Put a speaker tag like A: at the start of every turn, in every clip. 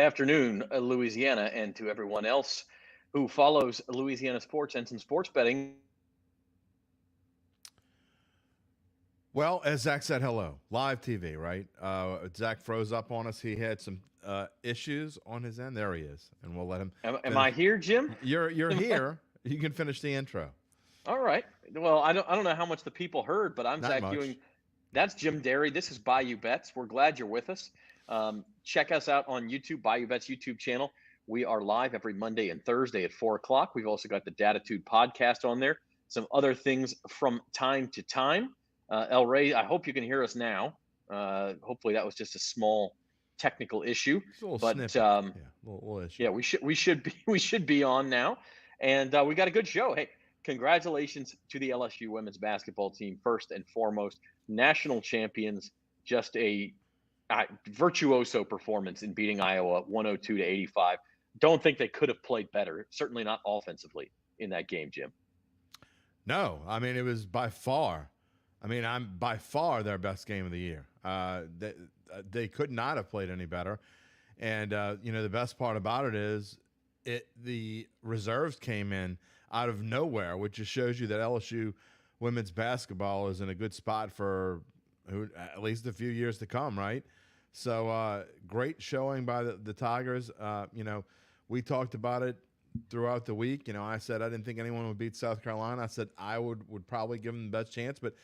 A: afternoon, Louisiana, and to everyone else who follows Louisiana sports and some sports betting.
B: Well, as Zach said, hello. Live TV, right? Zach froze up on us. He had some issues on his end. There he is, and we'll let him
A: Am I
B: finish.
A: here, Jim?
B: You're here. You can finish the intro.
A: All right. Well, I don't know how much the people heard, but I'm
B: Not
A: Zach Ewing.
B: much.
A: That's Jim Derry. This is Bayou Bets. We're glad you're with us. Check us out on YouTube, Bayou Bets YouTube channel. We are live every Monday and Thursday at 4 o'clock. We've also got the Datitude podcast on there. Some other things from time to time. El Rey, I hope you can hear us now. Hopefully that was just a small technical issue.
B: It's a little
A: But
B: snippet. Little issue.
A: yeah, we should be on now, and we got a good show. Hey, congratulations to the LSU women's basketball team, first and foremost, national champions. Just a virtuoso performance in beating Iowa 102-85. Don't think they could have played better. Certainly not offensively in that game, Jim.
B: No, I mean it was by far. I'm by far their best game of the year. They could not have played any better. And the best part about it is the reserves came in out of nowhere, which just shows you that LSU women's basketball is in a good spot for at least a few years to come, right? So great showing by the Tigers. We talked about it throughout the week. I said I didn't think anyone would beat South Carolina. I said Iowa would probably give them the best chance, but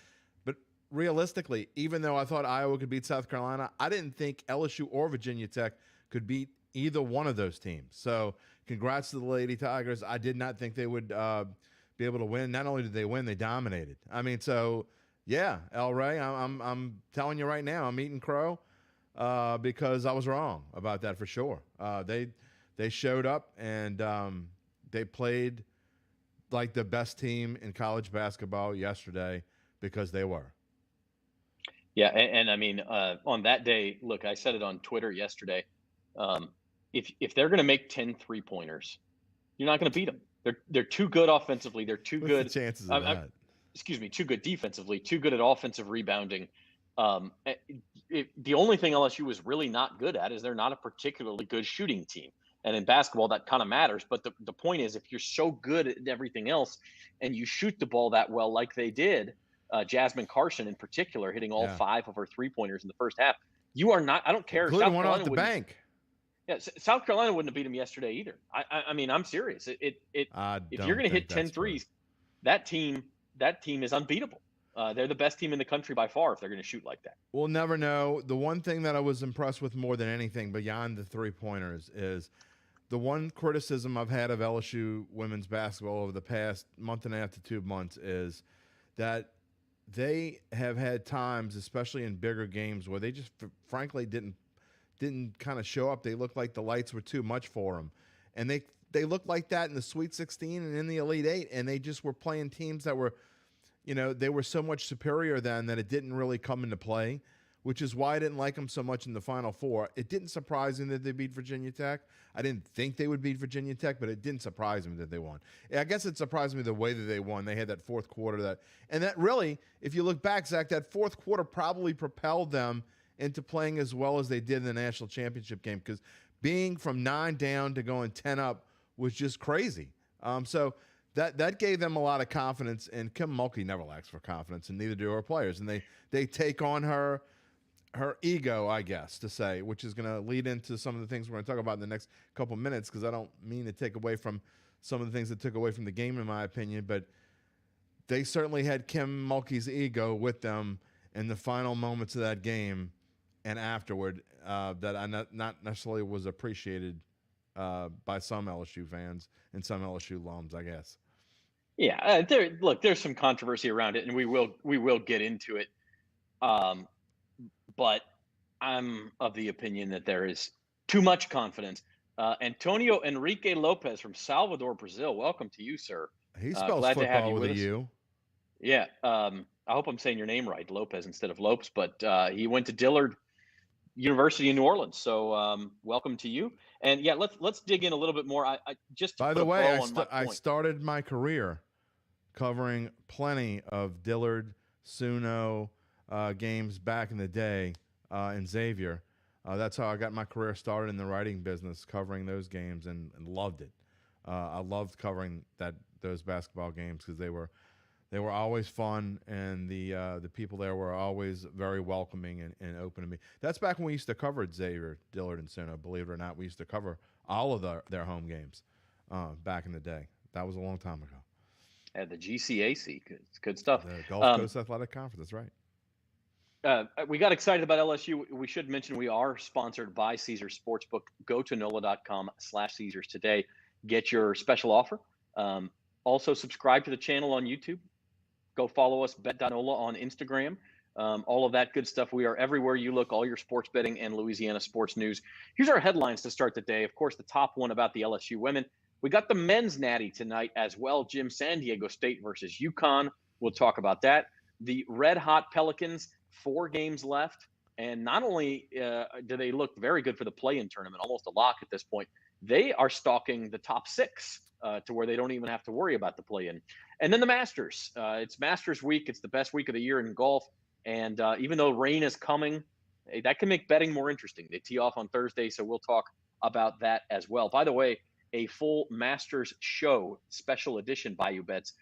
B: realistically, even though I thought Iowa could beat South Carolina, I didn't think LSU or Virginia Tech could beat either one of those teams. So congrats to the Lady Tigers. I did not think they would be able to win. Not only did they win, they dominated. Yeah, El Rey, I'm telling you right now, I'm eating crow because I was wrong about that for sure. They showed up and they played like the best team in college basketball yesterday because they were.
A: Yeah, and on that day, look, I said it on Twitter yesterday. If they're going to make 10 3-pointers, you're not going to beat them. They're too good offensively. They're too good.
B: What's the chances of that?
A: Too good defensively. Too good at offensive rebounding. The only thing LSU is really not good at is they're not a particularly good shooting team. And in basketball, that kind of matters. But the point is, if you're so good at everything else and you shoot the ball that well, like they did. Jasmine Carson in particular, hitting all 5 of her 3-pointers in the first half. You are not. I don't care.
B: Including one off the bank.
A: Yeah, South Carolina wouldn't have beat them yesterday either. I'm serious. If you're going to hit 10 threes, that team is unbeatable. They're the best team in the country by far if they're going to shoot like that.
B: We'll never know. The one thing that I was impressed with more than anything beyond the 3-pointers is the one criticism I've had of LSU women's basketball over the past month and a half to 2 months is that they have had times, especially in bigger games, where they just frankly didn't kind of show up. They looked like the lights were too much for them. And they looked like that in the Sweet 16 and in the Elite 8, and they just were playing teams that were, they were so much superior then that it didn't really come into play, which is why I didn't like them so much in the Final Four. It didn't surprise me that they beat Virginia Tech. I didn't think they would beat Virginia Tech, but it didn't surprise me that they won. I guess it surprised me the way that they won. They had that fourth quarter and that really, if you look back, Zach, that fourth quarter probably propelled them into playing as well as they did in the national championship game, because being from 9 down to going 10 up was just crazy. So that gave them a lot of confidence, and Kim Mulkey never lacks for confidence, and neither do her players. And they take on her ego, I guess, to say, which is going to lead into some of the things we're going to talk about in the next couple minutes, because I don't mean to take away from some of the things that took away from the game, in my opinion, but they certainly had Kim Mulkey's ego with them in the final moments of that game and afterward that I not necessarily was appreciated by some LSU fans and some LSU alums, I guess.
A: Yeah, there's some controversy around it, and we will get into it. But I'm of the opinion that there is too much confidence. Antonio Enrique Lopez from Salvador, Brazil. Welcome to you, sir.
B: He spells
A: glad
B: football
A: to have you
B: with
A: with
B: a
A: us.
B: U.
A: Yeah. I hope I'm saying your name right, Lopez instead of Lopes. But he went to Dillard University in New Orleans. So welcome to you. And yeah, let's dig in a little bit more. I just to
B: By
A: put
B: the
A: a
B: way,
A: bow on my
B: I
A: point.
B: started my career covering plenty of Dillard, Suno games back in the day in Xavier. That's how I got my career started in the writing business, covering those games, and loved it. I loved covering those basketball games because they were always fun, and the people there were always very welcoming and open to me. That's back when we used to cover Xavier, Dillard, and Sino. Believe it or not, we used to cover all of their home games back in the day. That was a long time ago.
A: And the GCAC, good stuff.
B: The Gulf Coast Athletic Conference. That's right.
A: We got excited about LSU. We should mention we are sponsored by Caesars Sportsbook. Go to NOLA.com/Caesars today. Get your special offer. Also, subscribe to the channel on YouTube. Go follow us, bet.nola on Instagram. All of that good stuff. We are everywhere you look, all your sports betting and Louisiana sports news. Here's our headlines to start the day. Of course, the top one about the LSU women. We got the men's natty tonight as well. Jim, San Diego State versus UConn. We'll talk about that. The red hot Pelicans, 4 games left. And not only do they look very good for the play-in tournament, almost a lock at this point, they are stalking the top 6 to where they don't even have to worry about the play-in. And then the Masters. It's Masters week. It's the best week of the year in golf. And even though rain is coming, that can make betting more interesting. They tee off on Thursday, so we'll talk about that as well. By the way, a full Masters show, special edition Bayou Bets,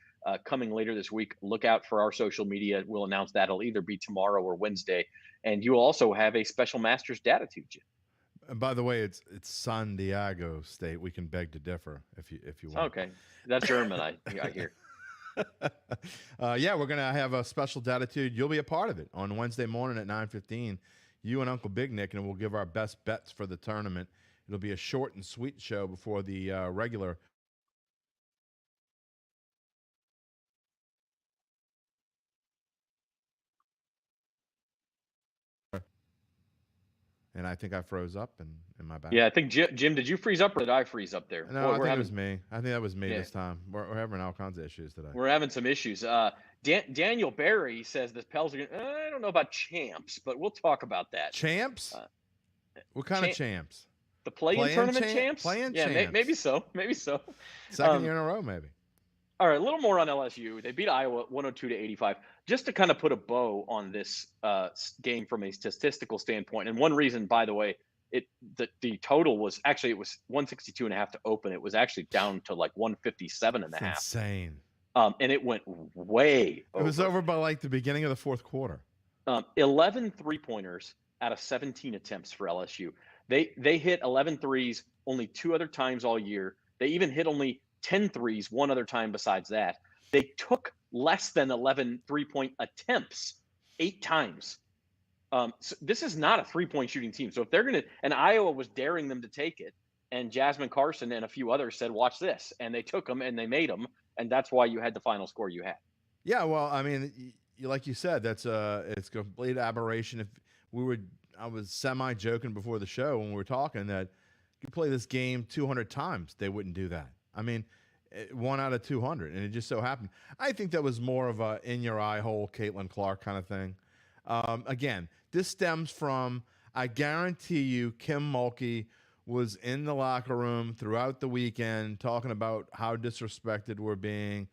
A: coming later this week. Look out for our social media. We'll announce that. It'll either be tomorrow or Wednesday. And you'll also have a special Masters data tube, Jim.
B: And by the way, it's San Diego State. We can beg to differ if you want.
A: Okay, that's German. I hear.
B: Yeah, we're gonna have a special datitude. You'll be a part of it on Wednesday morning at 9:15. You and Uncle Big Nick, and we'll give our best bets for the tournament. It'll be a short and sweet show before the regular. And I think I froze up in my back.
A: Yeah, I think Jim, did you freeze up or did I freeze up there?
B: No, I think it was me. I think that was me this time. We're having all kinds of issues today.
A: We're having some issues. Daniel Barry says the Pels are going to, I don't know about champs, but we'll talk about that.
B: Champs? What kind of champs?
A: The play-in tournament champs?
B: Play-in
A: champs?
B: Yeah,
A: maybe so. Maybe so.
B: Second year in a row, maybe.
A: All right, a little more on LSU. They beat Iowa 102-85. Just to kind of put a bow on this game from a statistical standpoint, and one reason, by the way, the total was actually, it was 162.5 to open. It was actually down to like 157.5.
B: Insane.
A: And it went way over.
B: It was over by like the beginning of the fourth quarter.
A: 11 3-pointers out of 17 attempts for LSU. They hit 11 threes only 2 other times all year. They even hit only 10 threes one other time besides that. They took less than 11 3-point attempts 8 times. So this is not a 3-point shooting team. So if they're going to, and Iowa was daring them to take it, and Jasmine Carson and a few others said, watch this. And they took them and they made them. And that's why you had the final score you had.
B: Yeah, well, I mean, like you said, it's a complete aberration. If I was semi-joking before the show when we were talking that you play this game 200 times, they wouldn't do that. I mean, 1 out of 200, and it just so happened. I think that was more of a in-your-eye hole Caitlin Clark kind of thing. Again, this stems from, I guarantee you, Kim Mulkey was in the locker room throughout the weekend talking about how disrespected we're being,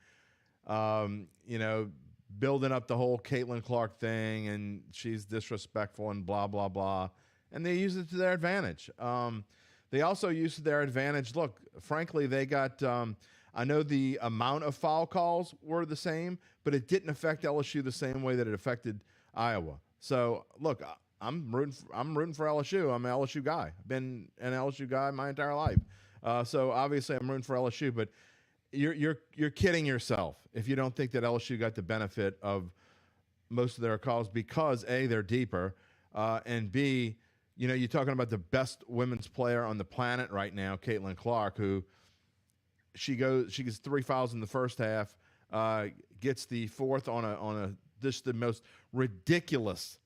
B: building up the whole Caitlin Clark thing, and she's disrespectful and blah, blah, blah. And they use it to their advantage. They also use it to their advantage. Look, frankly, they got I know the amount of foul calls were the same, but it didn't affect LSU the same way that it affected Iowa. So, look, I'm rooting for LSU. I'm an LSU guy. I've been an LSU guy my entire life. So obviously I'm rooting for LSU, but you're kidding yourself if you don't think that LSU got the benefit of most of their calls because A, they're deeper, and B, you're talking about the best women's player on the planet right now, Caitlin Clark, who she gets 3 fouls in the first half, gets the fourth on just the most ridiculous.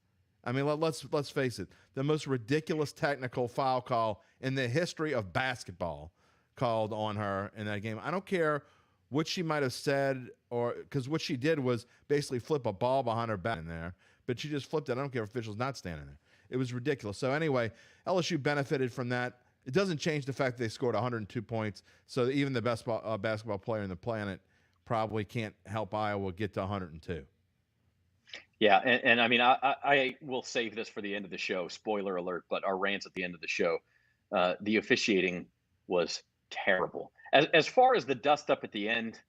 B: I mean, let's face it, the most ridiculous technical foul call in the history of basketball called on her in that game. I don't care what she might have said, or because what she did was basically flip a ball behind her back in there, but she just flipped it. I don't care if officials not standing there. It was ridiculous. So anyway, LSU benefited from that. It doesn't change the fact that they scored 102 points. So even the best basketball player on the planet probably can't help Iowa get to 102.
A: Yeah, and I mean, I will save this for the end of the show. Spoiler alert! But our rants at the end of the show, the officiating was terrible. As far as the dust up at the end,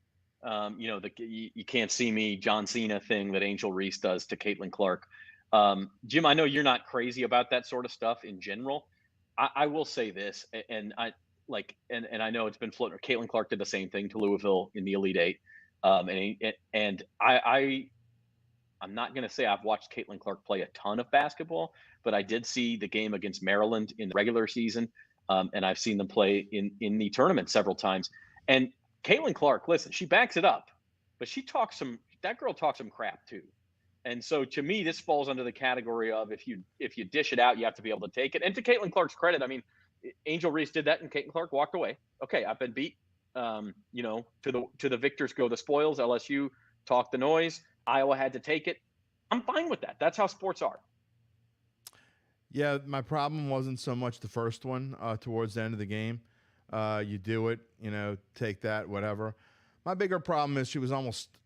A: the you can't see me John Cena thing that Angel Reese does to Caitlin Clark. Jim, I know you're not crazy about that sort of stuff in general. I will say this, and I and I know it's been floating. Caitlin Clark did the same thing to Louisville in the Elite Eight, and I'm not going to say I've watched Caitlin Clark play a ton of basketball, but I did see the game against Maryland in the regular season, and I've seen them play in the tournament several times. And Caitlin Clark, listen, she backs it up, but she talks some. That girl talks some crap too. And so to me, this falls under the category of if you dish it out, you have to be able to take it. And to Caitlin Clark's credit, I mean, Angel Reese did that, and Caitlin Clark walked away. Okay, I've been beat. To the victors go the spoils. LSU talk the noise. Iowa had to take it. I'm fine with that. That's how sports are.
B: Yeah, my problem wasn't so much the first one towards the end of the game. You do it, take that, whatever. My bigger problem is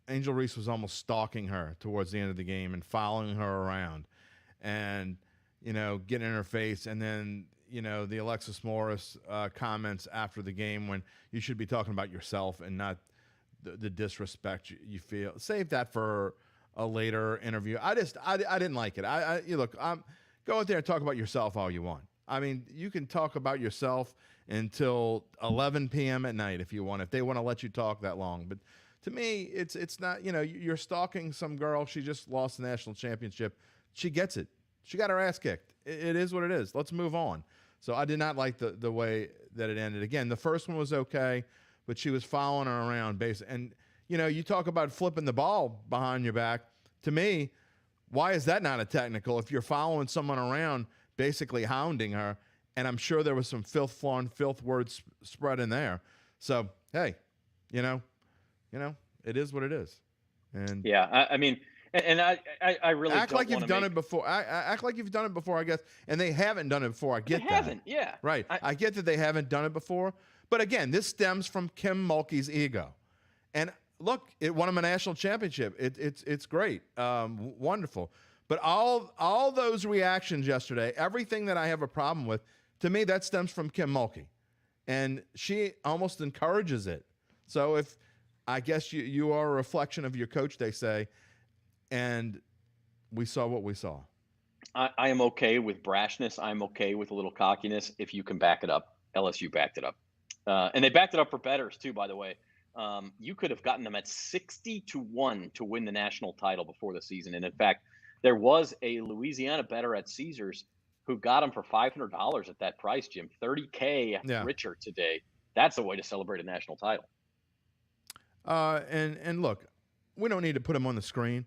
B: Angel Reese was almost stalking her towards the end of the game and following her around and, getting in her face. And then, the Alexis Morris comments after the game when you should be talking about yourself and not the disrespect you feel. Save that for a later interview. I didn't like it. You look, go out there and talk about yourself all you want. I mean, you can talk about yourself until 11 p.m. at night if you want, if they want to let you talk that long. But to me, it's not, you're stalking some girl. She just lost the national championship. She gets it. She got her ass kicked. It is what it is. Let's move on. So I did not like the way that it ended. Again, the first one was okay, but she was following her around basically. And, you talk about flipping the ball behind your back. To me, why is that not a technical if you're following someone around basically hounding her? And I'm sure there was some filth words spread in there. So, hey, it is what it is. And
A: yeah, I mean, and I really
B: act
A: don't
B: like you've done
A: make...
B: it before. Act like you've done it before, I guess. And they haven't done it before. I get
A: They
B: that.
A: haven't, yeah.
B: Right. I get that they haven't done it before. But again, this stems from Kim Mulkey's ego. And look, it won him a national championship. It's great, wonderful. But all those reactions yesterday, everything that I have a problem with, to me, that stems from Kim Mulkey, and she almost encourages it. So if I guess you are a reflection of your coach, they say, and we saw what we saw.
A: I am okay with brashness. I'm okay with a little cockiness if you can back it up. LSU backed it up, and they backed it up for bettors too. By the way, you could have gotten them at 60-1 to win the national title before the season, and in fact, there was a Louisiana bettor at Caesars who got them for $500 at that price, Jim. $30K richer today. That's a way to celebrate a national title.
B: And look, we don't need to put them on the screen,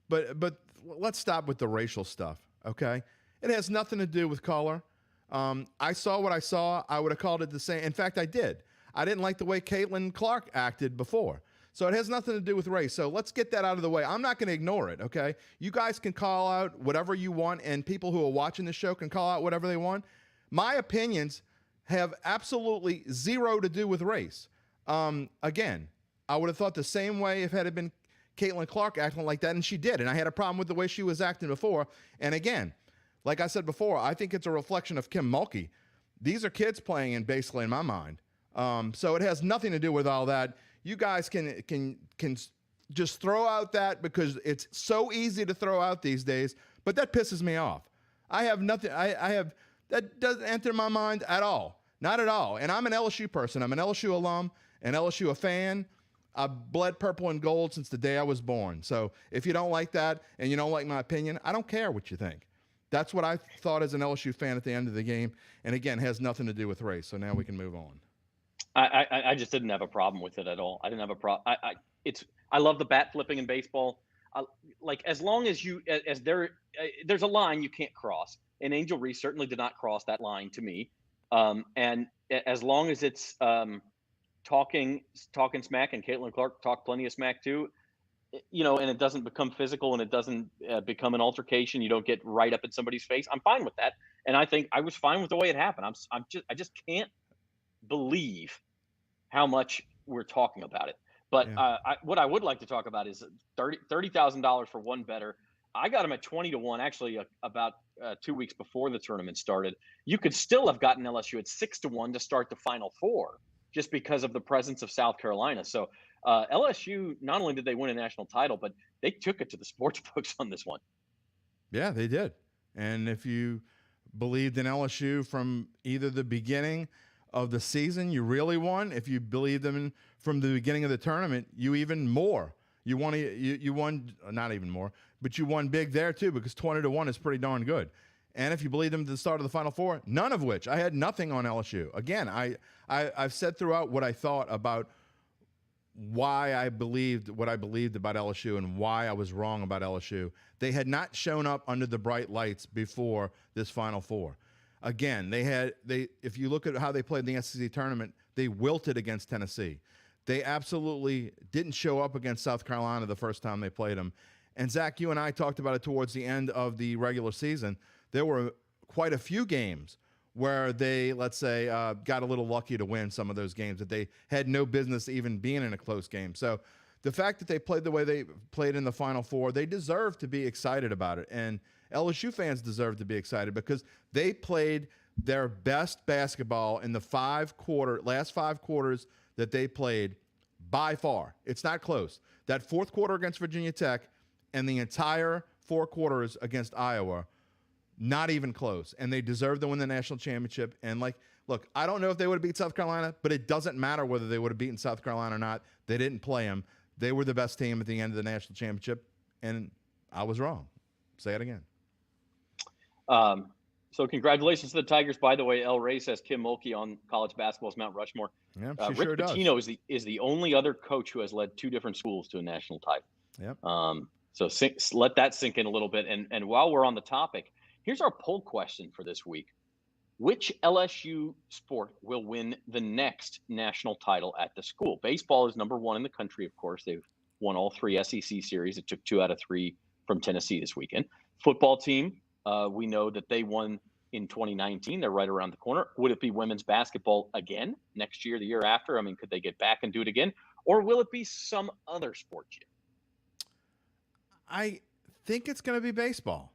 B: but let's stop with the racial stuff, okay? It has nothing to do with color. I saw what I saw. I would have called it the same. In fact, I did. I didn't like the way Caitlin Clark acted before. So it has nothing to do with race. So let's get that out of the way. I'm not going to ignore it, okay? You guys can call out whatever you want, and people who are watching the show can call out whatever they want. My opinions have absolutely zero to do with race. Again, I would have thought the same way if it had been Caitlin Clark acting like that, and she did. And I had a problem with the way she was acting before. And again, like I said before, I think it's a reflection of Kim Mulkey. These are kids playing basically in my mind. So it has nothing to do with all that. You guys can just throw out that because it's so easy to throw out these days, but that pisses me off. I have nothing. That doesn't enter my mind at all. Not at all. And I'm an LSU person. I'm an LSU alum, an LSU a fan. I've bled purple and gold since the day I was born. So if you don't like that and you don't like my opinion, I don't care what you think. That's what I thought as an LSU fan at the end of the game. And again, has nothing to do with race. So now we can move on.
A: I just didn't have a problem with it at all. I didn't have a problem. I love the bat flipping in baseball. Like as long as there's a line you can't cross, and Angel Reese certainly did not cross that line to me. And as long as it's talking smack, and Caitlin Clark talked plenty of smack too, and it doesn't become physical and it doesn't become an altercation. You don't get right up in somebody's face. I'm fine with that, and I think I was fine with the way it happened. I just can't believe how much we're talking about it. But what I would like to talk about is $30,000 for one bettor. I got them at 20-1, actually, about 2 weeks before the tournament started. You could still have gotten LSU at 6-1 to start the Final Four, just because of the presence of South Carolina. So LSU, not only did they win a national title, but they took it to the sports books on this one.
B: Yeah, they did. And if you believed in LSU from either the beginning of the season, you really won. If you believed them from the beginning of the tournament, you even more. You won not even more, but you won big there too, because 20-1 is pretty darn good. And if you believed them to the start of the Final Four, none of which I had nothing on LSU. Again, I've said throughout what I thought about why I believed what I believed about LSU and why I was wrong about LSU. They had not shown up under the bright lights before this Final Four. Again, if you look at how they played in the SEC tournament, they wilted against Tennessee. They absolutely didn't show up against South Carolina the first time they played them. And Zach, you and I talked about it towards the end of the regular season. There were quite a few games where they, let's say, got a little lucky to win some of those games that they had no business even being in a close game. So the fact that they played the way they played in the Final Four, they deserve to be excited about it. And LSU fans deserve to be excited because they played their best basketball in the last 5 quarters that they played by far. It's not close. That fourth quarter against Virginia Tech and the entire 4 quarters against Iowa, not even close. And they deserve to win the national championship. And look, I don't know if they would have beat South Carolina, but it doesn't matter whether they would have beaten South Carolina or not. They didn't play them. They were the best team at the end of the national championship, and I was wrong. Say it again.
A: So congratulations to the Tigers. By the way, El Rey says Kim Mulkey on college basketball's Mount Rushmore.
B: Yeah,
A: Rick
B: sure
A: Pitino is the only other coach who has led 2 different schools to a national title.
B: Yep.
A: So let that sink in a little bit. And while we're on the topic, here's our poll question for this week. Which LSU sport will win the next national title at the school? Baseball is number 1 in the country, of course. They've won all 3 SEC series. It took 2 out of 3 from Tennessee this weekend. Football team, we know that they won in 2019. They're right around the corner. Would it be women's basketball again next year, the year after? I mean, could they get back and do it again? Or will it be some other sport, Jim?
B: I think it's going to be baseball.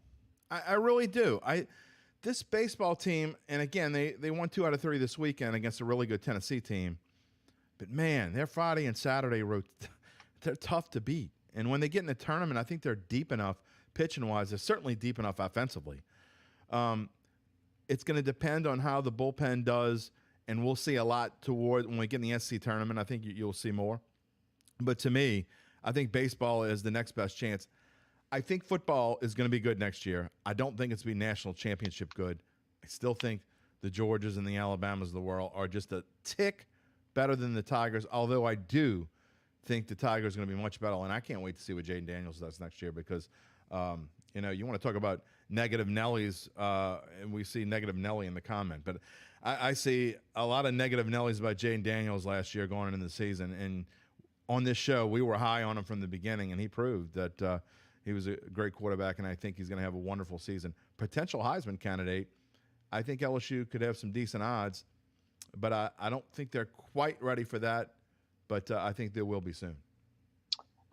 B: I really do. This baseball team, and again, they won 2 out of 3 this weekend against a really good Tennessee team. But, man, their Friday and Saturday they're tough to beat. And when they get in the tournament, I think they're deep enough pitching-wise. They're certainly deep enough offensively. It's going to depend on how the bullpen does, and we'll see a lot toward when we get in the SEC tournament. I think you'll see more. But to me, I think baseball is the next best chance. I think football is going to be good next year. I don't think it's going to be national championship good. I still think the Georgias and the Alabamas of the world are just a tick better than the Tigers, although I do think the Tigers are going to be much better, and I can't wait to see what Jaden Daniels does next year because, you want to talk about negative Nellies, and we see negative Nelly in the comment, but I see a lot of negative Nellies about Jaden Daniels last year going into the season, and on this show, we were high on him from the beginning, and he proved that he was a great quarterback, and I think he's going to have a wonderful season. Potential Heisman candidate. I think LSU could have some decent odds, but I don't think they're quite ready for that, but I think they will be soon.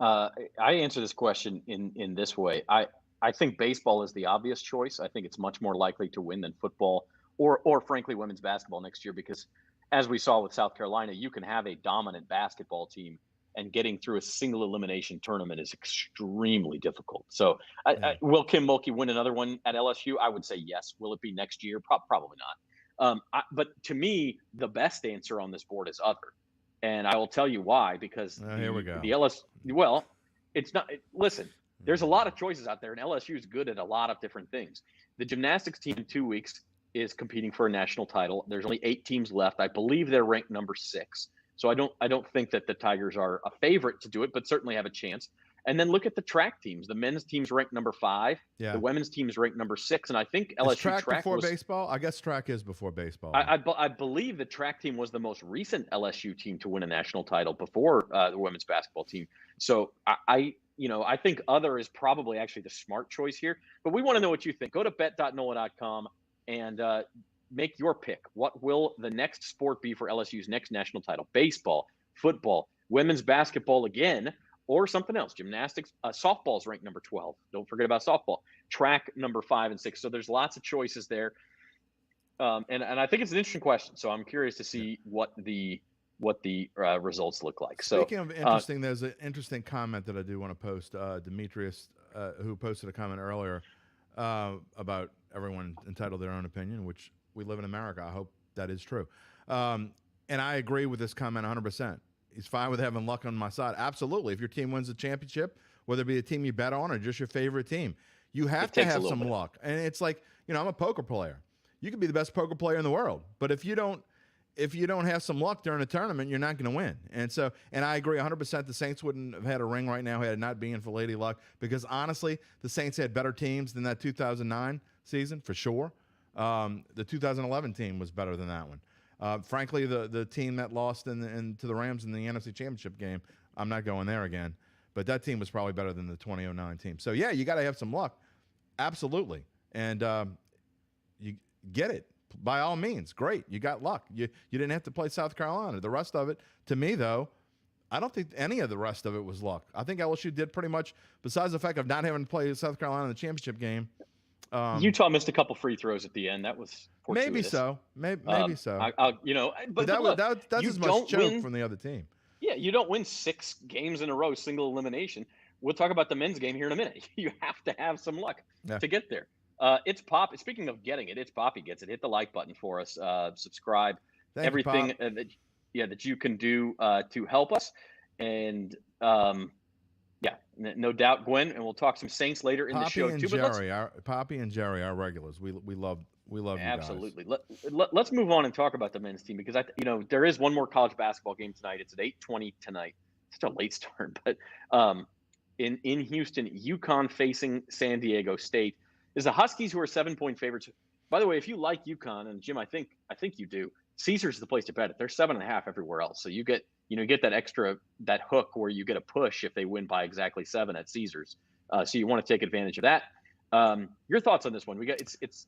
A: I answer this question in this way. I think baseball is the obvious choice. I think it's much more likely to win than football or frankly, women's basketball next year because, as we saw with South Carolina, you can have a dominant basketball team and getting through a single elimination tournament is extremely difficult. So will Kim Mulkey win another one at LSU? I would say yes. Will it be next year? Probably not. But to me, the best answer on this board is other. And I will tell you why, because
B: here we go.
A: The LSU, well, it's not, listen, there's a lot of choices out there, and LSU is good at a lot of different things. The gymnastics team in 2 weeks is competing for a national title. There's only 8 teams left. I believe they're ranked number 6. So I don't think that the Tigers are a favorite to do it, but certainly have a chance. And then look at the track teams. The men's team's ranked number 5. Yeah. The women's team's ranked number 6. And I think LSU
B: is track before baseball? I guess track is before baseball.
A: I believe the track team was the most recent LSU team to win a national title before the women's basketball team. So I think other is probably actually the smart choice here. But we want to know what you think. Go to bet.NOLA.com and make your pick. What will the next sport be for LSU's next national title? Baseball, football, women's basketball again, or something else. Gymnastics, softball's ranked number 12. Don't forget about softball. Track number 5 and 6. So there's lots of choices there. And I think it's an interesting question. So I'm curious to see what the results look like.
B: Speaking of interesting, there's an interesting comment that I do want to post. Demetrius, who posted a comment earlier about everyone entitled to their own opinion, which we live in America. I hope that is true. And I agree with this comment 100%. He's fine with having luck on my side. Absolutely. If your team wins the championship, whether it be a team you bet on or just your favorite team, you have to have some luck. And it's like, I'm a poker player. You can be the best poker player in the world, but if you don't have some luck during a tournament, you're not going to win. And I agree 100%. The Saints wouldn't have had a ring right now had it not been for Lady Luck, because honestly, the Saints had better teams than that 2009 season for sure. The 2011 team was better than that one. Frankly, the team that lost to the Rams in the NFC Championship game, I'm not going there again. But that team was probably better than the 2009 team. So yeah, you got to have some luck, absolutely. And you get it by all means. Great, you got luck. You didn't have to play South Carolina. The rest of it, to me though, I don't think any of the rest of it was luck. I think LSU did pretty much, besides the fact of not having to play South Carolina in the championship game.
A: Utah missed a couple free throws at the end. That was fortuitous.
B: Maybe so. Maybe so.
A: But
B: that's as much choke from the other team.
A: Yeah, you don't win 6 games in a row, single elimination. We'll talk about the men's game here in a minute. You have to have some luck to get there. It's Pop. Speaking of getting it, it's Poppy gets it. Hit the like button for us. Subscribe. Everything that you can do to help us. And no doubt, Gwen. And we'll talk some Saints later in the show too.
B: Poppy and Jerry, our regulars. We love you
A: absolutely.
B: guys.
A: Let's move on and talk about the men's team, because there is one more college basketball game tonight. It's at 8:20 tonight. It's a late start, but in Houston, UConn facing San Diego State. Is the Huskies, who are 7-point favorites. By the way, if you like UConn, and Jim, I think you do, Caesars is the place to bet it. They're 7.5 everywhere else. So you get that extra, that hook where you get a push if they win by exactly 7 at Caesars. So you want to take advantage of that. Your thoughts on this one? It's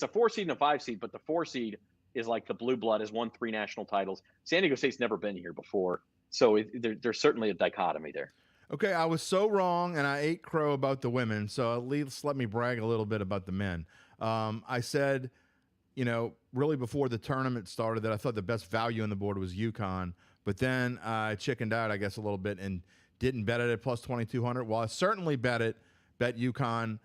A: a 4 seed and a 5 seed, but the 4 seed is like the blue blood, has won 3 national titles. San Diego State's never been here before. So there's certainly a dichotomy there.
B: Okay, I was so wrong, and I ate crow about the women, so at least let me brag a little bit about the men. I said, really before the tournament started, that I thought the best value on the board was UConn, but then I chickened out, I guess, a little bit and didn't bet it at plus 2,200. Well, I certainly bet UConn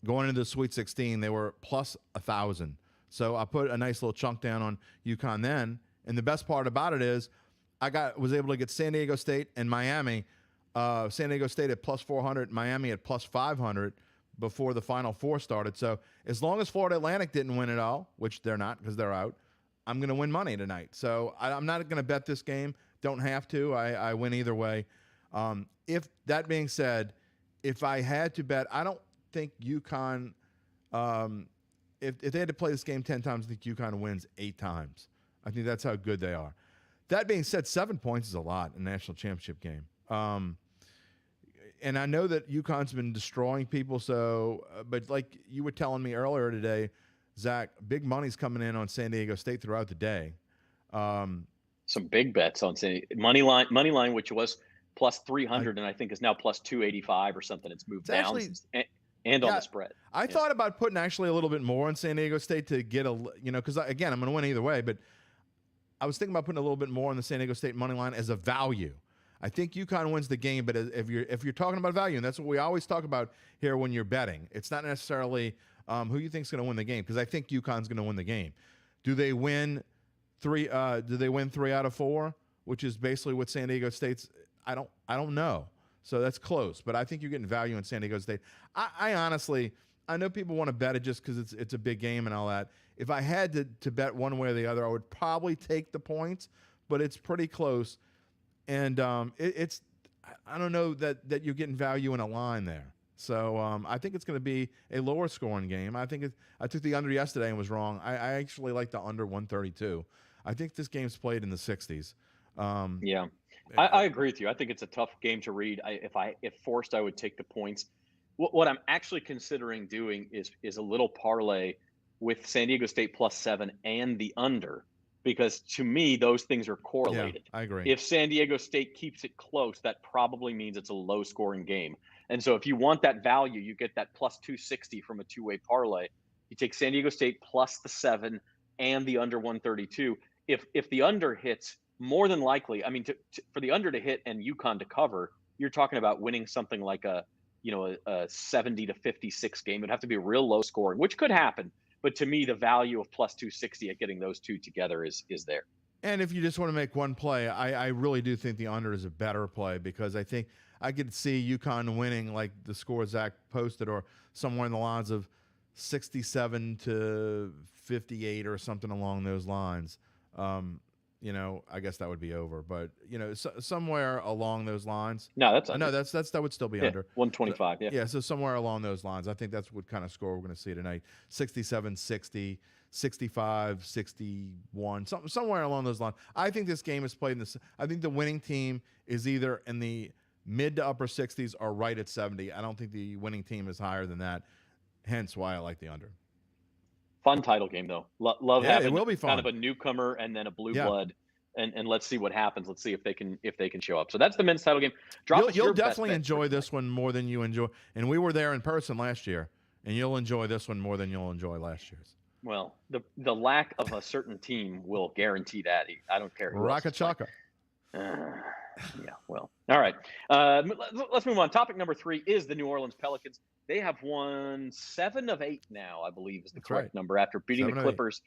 B: going into the Sweet 16. They were plus 1,000. So I put a nice little chunk down on UConn then, and the best part about it is was able to get San Diego State and Miami. San Diego State at plus 400, Miami at plus 500 before the Final Four started. So as long as Florida Atlantic didn't win it all, which they're not because they're out, I'm going to win money tonight. So I'm not going to bet this game. Don't have to. I win either way. If that being said, if I had to bet, I don't think UConn, if they had to play this game 10 times, I think UConn wins 8 times. I think that's how good they are. That being said, 7 points is a lot in a national championship game. And I know that UConn's been destroying people. So, but like you were telling me earlier today, Zach, big money's coming in on San Diego State throughout the day.
A: Some big bets on San money line, which was plus 300, and I think is now plus 285 or something. It's moved down and on the spread.
B: I thought about putting actually a little bit more on San Diego State to get because again, I'm going to win either way, but I was thinking about putting a little bit more on the San Diego State money line as a value. I think UConn wins the game, but if you're talking about value, and that's what we always talk about here when you're betting, it's not necessarily who you think is going to win the game, because I think UConn's going to win the game. Do they win 3? Do they win 3 out of 4, which is basically what San Diego State's? I don't know. So that's close, but I think you're getting value in San Diego State. I honestly, I know people want to bet it just because it's a big game and all that. If I had to bet one way or the other, I would probably take the points, but it's pretty close. And it's I don't know that you're getting value in a line there. So I think it's going to be a lower scoring game. I took the under yesterday and was wrong. I actually like the under 132. I think this game's played in the 60s.
A: Yeah, I agree with you. I think it's a tough game to read. If forced, I would take the points. What I'm actually considering doing is a little parlay with San Diego State plus 7 and the under. because to me, those things are
B: Yeah,
A: correlated.
B: I agree.
A: If San Diego State keeps it close, that probably means it's a low scoring game. And so if you want that value, you get that plus 260 from a two-way parlay. You take San Diego State plus the 7 and the under 132. If the under hits, more than likely, I mean, for the under to hit and UConn to cover, you're talking about winning something like a 70 to 56 game. It'd have to be real low scoring, which could happen. But to me, the value of plus 260 at getting those two together is there.
B: And if you just want to make one play, I really do think the under is a better play, because I think I could see UConn winning like the score Zach posted, or somewhere in the lines of 67 to 58 or something along those lines. I guess that would be over, but somewhere along those lines.
A: No, that's
B: under. No, that would still be under
A: 125.
B: Yeah, so somewhere along those lines. I think that's what kind of score we're going to see tonight: 67, 60, 65, 61, somewhere along those lines. I think this game is played in this. I think the winning team is either in the mid to upper 60s or right at 70. I don't think the winning team is higher than that. Hence why I like the under.
A: Fun title game though. Love having
B: it will be fun.
A: Kind of a newcomer and then a blue blood, and let's see what happens. Let's see if they can show up. So that's the men's title game.
B: You'll definitely enjoy this one more than you enjoy. And we were there in person last year, and you'll enjoy this one more than you'll enjoy last year's.
A: Well, the lack of a certain team will guarantee that. I don't care.
B: Rocka Chaka.
A: Yeah, well, all right. Let's move on. Topic number 3 is the New Orleans Pelicans. They have won 7 of 8 now, I believe is the correct number, after beating the Clippers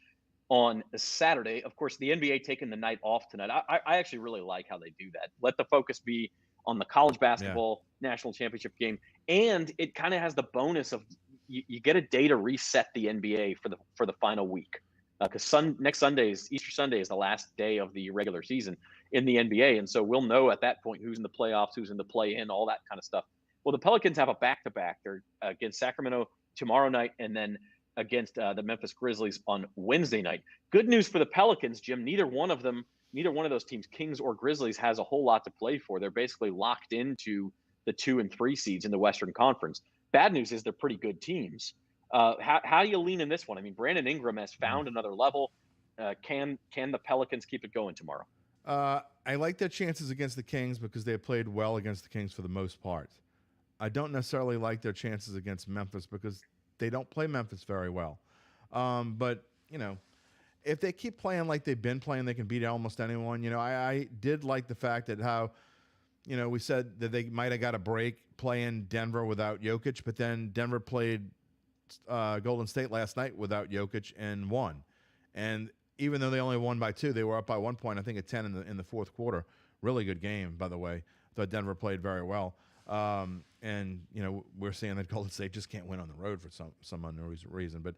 A: on Saturday. Of course, the NBA taking the night off tonight. I actually really like how they do that. Let the focus be on the college basketball national championship game, and it kind of has the bonus of you get a day to reset the NBA for the final week, because next Sunday is Easter Sunday is the last day of the regular season in the NBA, and so we'll know at that point who's in the playoffs, who's in the play-in, all that kind of stuff. Well, the Pelicans have a back-to-back. They're against Sacramento tomorrow night, and then against the Memphis Grizzlies on Wednesday night. Good news for the Pelicans, Jim. Neither one of those teams, Kings or Grizzlies, has a whole lot to play for. They're basically locked into the 2 and 3 seeds in the Western Conference. Bad news is they're pretty good teams. How do you lean in this one? I mean, Brandon Ingram has found another level. Can the Pelicans keep it going tomorrow?
B: I like their chances against the Kings because they have played well against the Kings for the most part. I don't necessarily like their chances against Memphis because they don't play Memphis very well. But, if they keep playing like they've been playing, they can beat almost anyone. I did like the fact that how, we said that they might have got a break playing Denver without Jokic, but then Denver played Golden State last night without Jokic and won. And even though they only won by 2, they were up by 1 point, I think at 10 in the fourth quarter. Really good game, by the way. Thought Denver played very well. And we're seeing that Golden State just can't win on the road for some unknown reason. But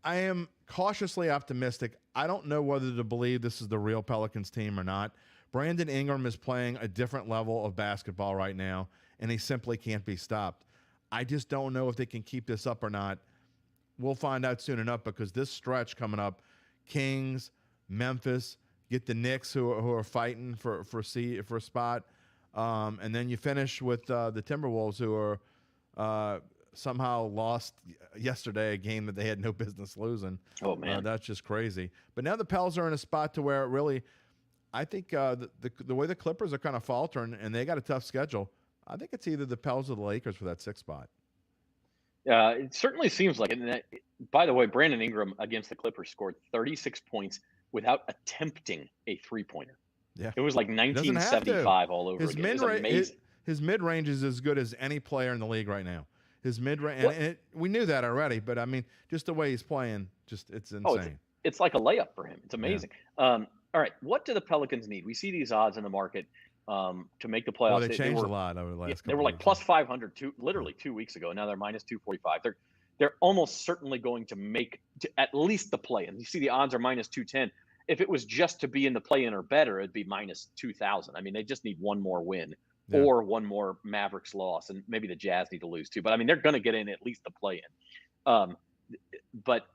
B: I am cautiously optimistic. I don't know whether to believe this is the real Pelicans team or not. Brandon Ingram is playing a different level of basketball right now, and he simply can't be stopped. I just don't know if they can keep this up or not. We'll find out soon enough, because this stretch coming up, Kings, Memphis, get the Knicks who are fighting for a spot. And then you finish with the Timberwolves, who are somehow lost yesterday, a game that they had no business losing.
A: Oh, man.
B: That's just crazy. But now the Pels are in a spot to where it really, I think the way the Clippers are kind of faltering, and they got a tough schedule, I think it's either the Pels or the Lakers for that 6th spot.
A: It certainly seems like it. And by the way, Brandon Ingram against the Clippers scored 36 points without attempting a three-pointer.
B: Yeah.
A: It was like 1975 all over again. It was amazing.
B: His mid-range is as good as any player in the league right now. His mid-range, and we knew that already, but I mean, just the way he's playing, it's insane.
A: It's like a layup for him. It's amazing. Yeah. All right, what do the Pelicans need? We see these odds in the market to make the playoffs.
B: Well, they changed a lot over the last couple
A: They were like plus 500 literally 2 weeks ago. Now they're minus 245. They're almost certainly going to make at least the play-in. You see the odds are minus 210. If it was just to be in the play-in or better, it'd be minus 2,000. I mean, they just need one more win or one more Mavericks loss, and maybe the Jazz need to lose too. But I mean, they're going to get in at least the play-in. But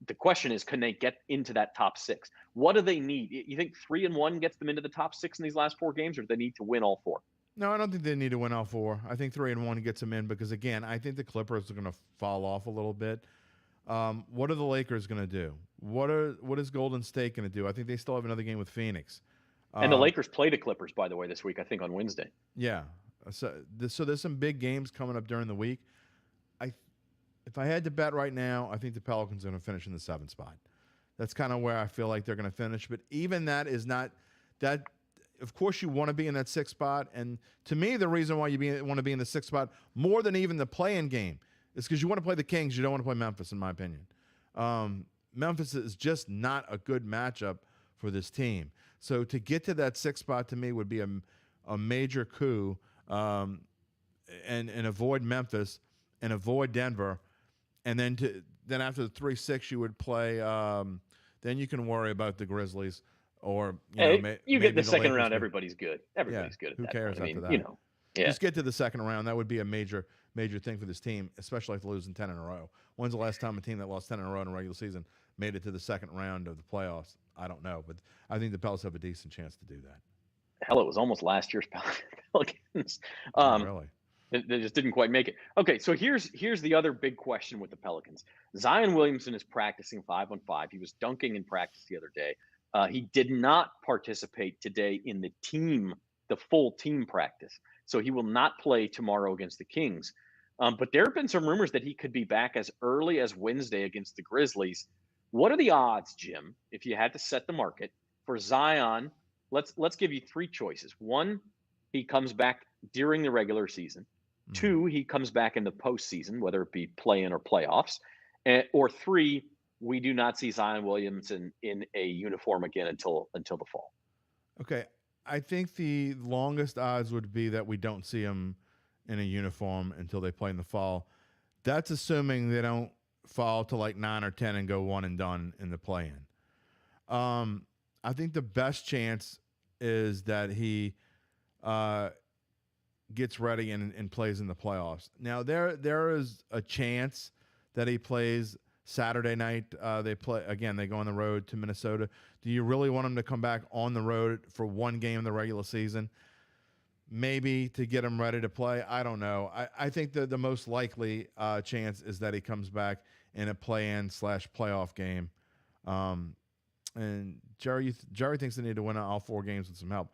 A: the question is, can they get into that top 6? What do they need? You think 3-1 gets them into the top 6 in these last 4 games, or do they need to win all 4?
B: No, I don't think they need to win all 4. I think 3-1 gets them in because, again, I think the Clippers are going to fall off a little bit. What are the Lakers going to do? What is Golden State going to do? I think they still have another game with Phoenix.
A: And the Lakers play the Clippers, by the way, this week, I think on Wednesday.
B: Yeah. So there's some big games coming up during the week. If I had to bet right now, I think the Pelicans are going to finish in the 7th spot. That's kind of where I feel like they're going to finish. But even that is not that. Of course, you want to be in that 6th spot. And to me, the reason why you want to be in the 6th spot more than even the play-in game is because you want to play the Kings. You don't want to play Memphis, in my opinion. Memphis is just not a good matchup for this team. So to get to that 6th spot to me would be a major coup, and avoid Memphis and avoid Denver. And then after the 3-6, you would play. Then you can worry about the Grizzlies, or
A: you get the second
B: Lakers
A: round. Everybody's good. Everybody's good. At
B: who
A: that
B: cares
A: point.
B: after that?
A: Yeah.
B: Just get to the second round. That would be a major thing for this team, especially after losing 10 in a row. When's the last time a team that lost 10 in a row in a regular season made it to the second round of the playoffs? I don't know, but I think the Pelicans have a decent chance to do that.
A: Hell, it was almost last year's Pelicans.
B: Really.
A: They just didn't quite make it. Okay, so here's the other big question with the Pelicans. Zion Williamson is practicing 5-on-5. He was dunking in practice the other day. He did not participate today in the full team practice. So he will not play tomorrow against the Kings. But there have been some rumors that he could be back as early as Wednesday against the Grizzlies. What are the odds, Jim, if you had to set the market for Zion? Let's give you 3 choices. 1, he comes back during the regular season. 2, he comes back in the postseason, whether it be play-in or playoffs. Or 3, we do not see Zion Williamson in a uniform again until the fall.
B: Okay. I think the longest odds would be that we don't see him in a uniform until they play in the fall. That's assuming they don't fall to like 9 or 10 and go one and done in the play-in. I think the best chance is that he gets ready and plays in the playoffs. Now there is a chance that he plays Saturday night. They go on the road to Minnesota. Do you really want him to come back on the road for one game in the regular season? Maybe to get him ready to play. I don't know. I think the most likely chance is that he comes back in a play-in / playoff game. And Jerry thinks they need to win all 4 games with some help.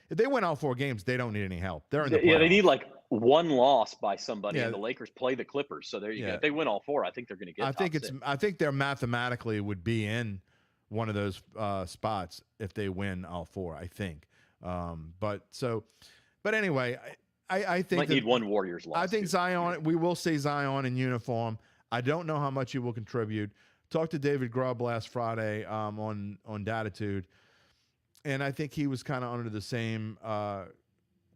B: If they win all 4 games, they don't need any help. They're in the playoffs.
A: Yeah, they need like one loss by somebody, and the Lakers play the Clippers. So there you go. If they win all 4, I think they're going to get.
B: I think they're mathematically would be in one of those spots if they win all 4. I think. But anyway, I think
A: might need one Warriors loss.
B: I think Zion. We will see Zion in uniform. I don't know how much he will contribute. Talked to David Grubb last Friday on Datitude, and I think he was kind of under the same kind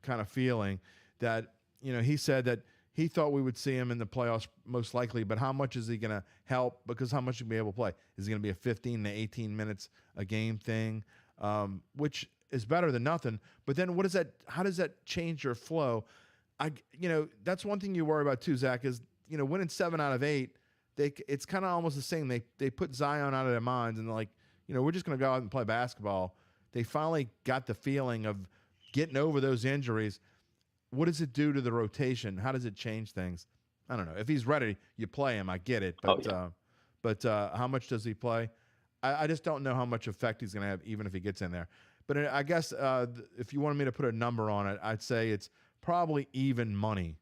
B: of feeling that he said that he thought we would see him in the playoffs most likely, but how much is he going to help? Because how much he'll be able to play? Is it going to be a 15 to 18 minutes a game thing, which is better than nothing? But then how does that change your flow? That's one thing you worry about too, Zach, is winning 7 out of 8. It's kind of almost the same. They put Zion out of their minds and they're like, we're just going to go out and play basketball. They finally got the feeling of getting over those injuries. What does it do to the rotation? How does it change things? I don't know. If he's ready, you play him. I get it. But how much does he play? I just don't know how much effect he's going to have, even if he gets in there. But I guess if you wanted me to put a number on it, I'd say it's probably even money,